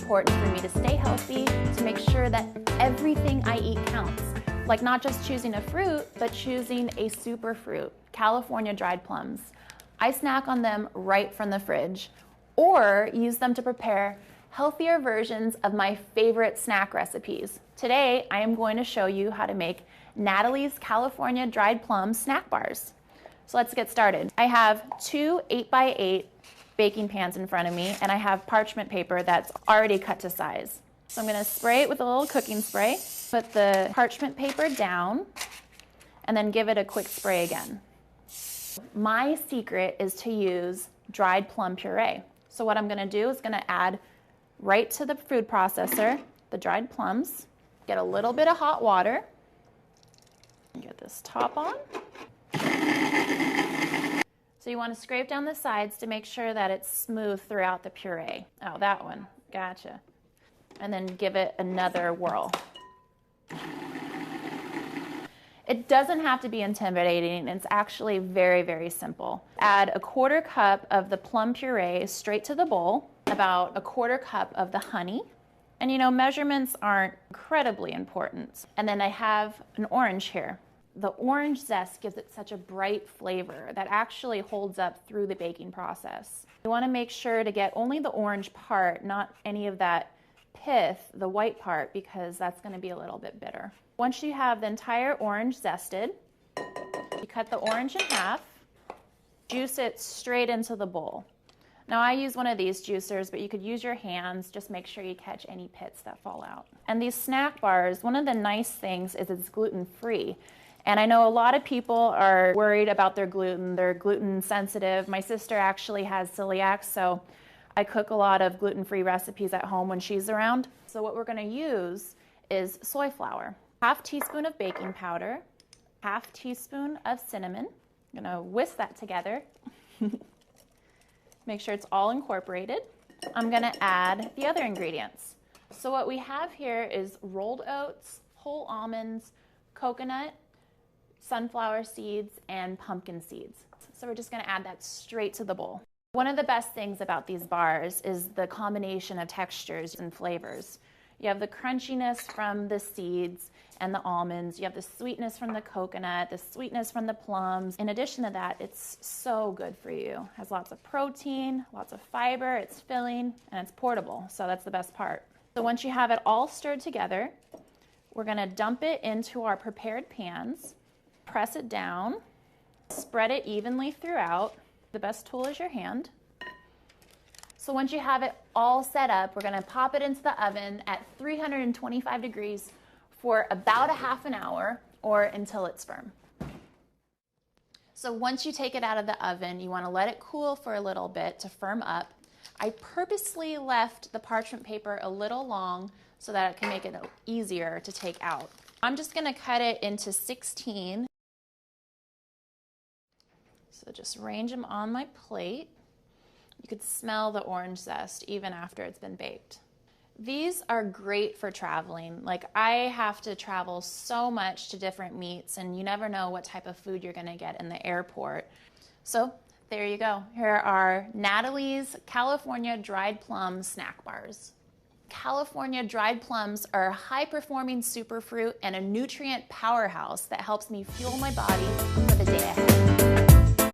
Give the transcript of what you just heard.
important for me to stay healthy, to make sure that everything I eat counts. Like not just choosing a fruit, but choosing a superfruit, California dried plums. I snack on them right from the fridge, or use them to prepare healthier versions of my favorite snack recipes. Today, I am going to show you how to make Natalie's California Dried Plum snack bars. So let's get started. I have two 8x8 baking pans in front of me, and I have parchment paper that's already cut to size. So I'm gonna spray it with a little cooking spray, put the parchment paper down, and then give it a quick spray again. My secret is to use dried plum puree. So what I'm gonna do is gonna add right to the food processor the dried plums, get a little bit of hot water, and get this top on. So you want to scrape down the sides to make sure that it's smooth throughout the puree. Oh, that one, gotcha. And then give it another whirl. It doesn't have to be intimidating. It's actually very, very simple. Add a 1/4 cup of the plum puree straight to the bowl, about a 1/4 cup of the honey. And you know, measurements aren't incredibly important. And then I have an orange here. The orange zest gives it such a bright flavor that actually holds up through the baking process. You want to make sure to get only the orange part, not any of that pith, the white part, because that's going to be a little bit bitter. Once you have the entire orange zested, you cut the orange in half, juice it straight into the bowl. Now I use one of these juicers, but you could use your hands. Just make sure you catch any pits that fall out. And these snack bars, one of the nice things is it's gluten-free. And I know a lot of people are worried about their gluten. They're gluten sensitive. My sister actually has celiac, so I cook a lot of gluten-free recipes at home when she's around. So what we're gonna use is soy flour. 1/2 teaspoon of baking powder, 1/2 teaspoon of cinnamon. I'm gonna whisk that together. Make sure it's all incorporated. I'm gonna add the other ingredients. So what we have here is rolled oats, whole almonds, coconut, sunflower seeds, and pumpkin seeds. So we're just gonna add that straight to the bowl. One of the best things about these bars is the combination of textures and flavors. You have the crunchiness from the seeds and the almonds. You have the sweetness from the coconut, the sweetness from the plums. In addition to that, it's so good for you. It has lots of protein, lots of fiber, it's filling, and it's portable. So that's the best part. So once you have it all stirred together, we're gonna dump it into our prepared pans, press it down, spread it evenly throughout. The best tool is your hand. So once you have it all set up, we're gonna pop it into the oven at 325 degrees for about a half an hour or until it's firm. So once you take it out of the oven, you wanna let it cool for a little bit to firm up. I purposely left the parchment paper a little long so that it can make it easier to take out. I'm just gonna cut it into 16. So just arrange them on my plate. You could smell the orange zest even after it's been baked. These are great for traveling. Like I have to travel so much to different meets and you never know what type of food you're gonna get in the airport. So there you go. Here are Natalie's California Dried Plum snack bars. California dried plums are a high-performing superfruit and a nutrient powerhouse that helps me fuel my body for the day ahead.